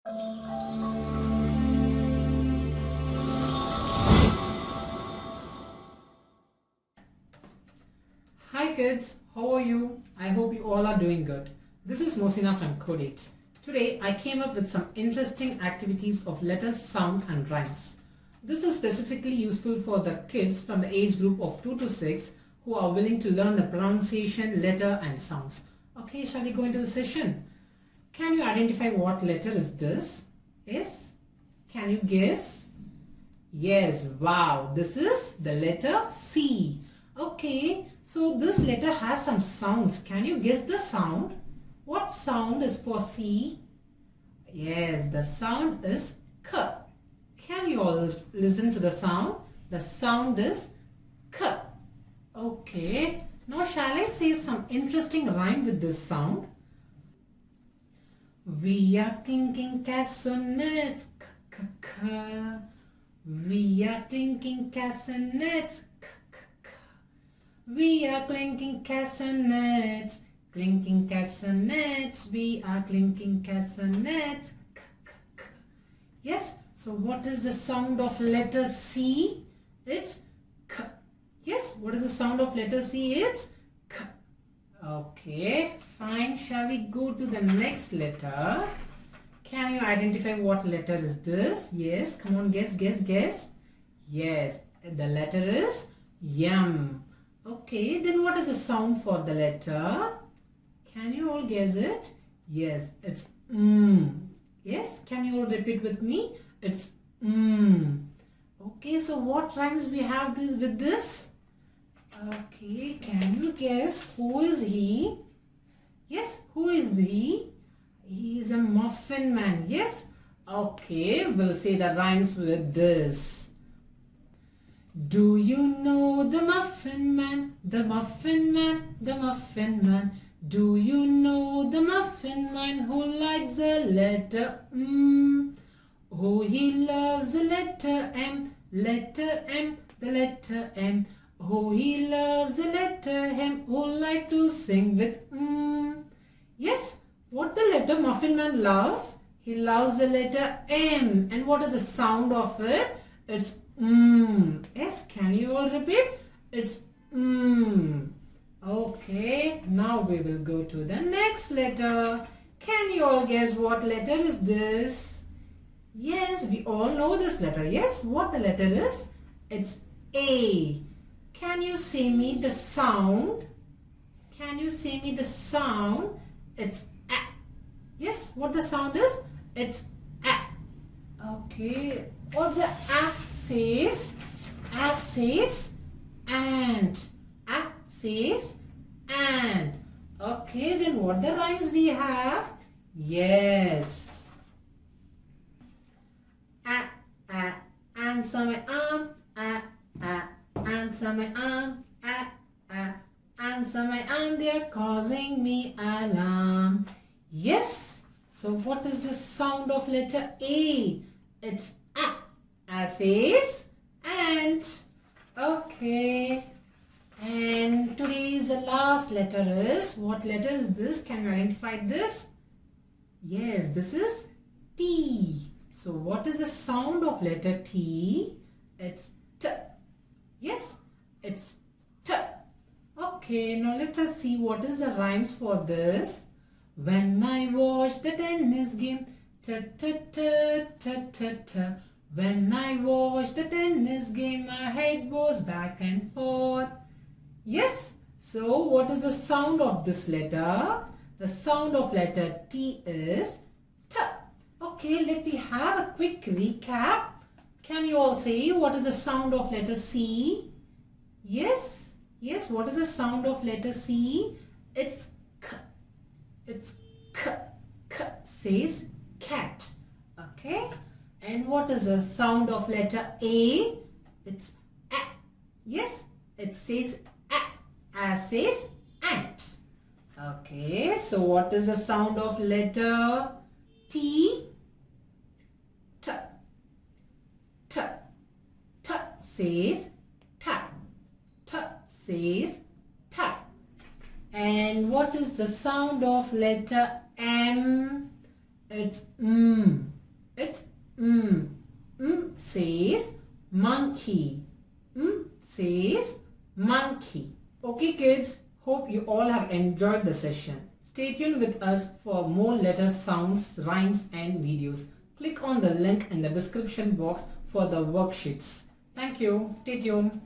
Hi kids, how are you? I hope you all are doing good. This is Mosina from Kodate. Today I came up with some interesting activities of letters, sound and rhymes. This is specifically useful for the kids from the age group of 2 to 6 who are willing to learn the pronunciation, letter and sounds. Okay, shall we go into the session? Can you identify what letter is this? Yes? Can you guess? Yes, wow, this is the letter C. Okay, so this letter has some sounds. Can you guess the sound? What sound is for C? Yes, the sound is K. Can you all listen to the sound? The sound is K. Okay, now shall I say some interesting rhyme with this sound? We are clinking castanets, k k k. We are clinking castanets, k k k. We are clinking castanets, clinking castanets. We are clinking castanets, k k k. Yes. So what is the sound of letter C? It's K. Yes. What is the sound of letter C? It's K. Okay, fine. Shall we go to the next letter? Can you identify what letter is this? Yes, come on, guess. Yes, the letter is M. Okay, then what is the sound for the letter? Can you all guess it? Yes, it's M. Yes, can you all repeat with me? It's M. Okay, so what rhymes we have with this? Okay, can you guess who is he? Yes, who is he? He is a muffin man. Yes. Okay, we'll say the rhymes with this. Do you know the muffin man? The muffin man, the muffin man. Do you know the muffin man who likes the letter M? Oh, he loves the letter M, the letter M. Oh, he loves the letter M, who like to sing with M. Yes, what the letter muffin man loves? He loves the letter M. And what is the sound of it? It's M. Yes, can you all repeat? It's M. Okay, now we will go to the next letter. Can you all guess what letter is this? Yes, we all know this letter. Yes, what the letter is? It's A. Can you say me the sound? Can you say me the sound? It's A. Yes, what the sound is? It's A. Okay, what the A says? A says and. A says and. Okay, then what the rhymes we have? Yes. Answer my arm. Answer my arm. Answer my arm. They're causing me alarm. Yes. So what is the sound of letter A? It's A. A says and. Okay. And today's the last letter is, what letter is this? Can you identify this? Yes, this is T. So what is the sound of letter T? It's T. Yes, it's T. Okay, now let us see what is the rhymes for this. When I watch the tennis game, ta ta ta ta ta ta. When I watch the tennis game, my head goes back and forth. Yes, so what is the sound of this letter? The sound of letter T is T. Okay, let me have a quick recap. Can you all say what is the sound of letter C? Yes, yes, what is the sound of letter C? It's K. It's K. K says cat. Okay, and what is the sound of letter A? It's A. Yes, it says A. A says ant. Okay, so what is the sound of letter T? T. T. T says tap. T says tap. And what is the sound of letter M? It's M. monkey. Says monkey. Okay kids, hope you all have enjoyed the session. Stay tuned with us for more letter sounds, rhymes and videos. Click on the link in the description box for the worksheets. Thank you. Stay tuned.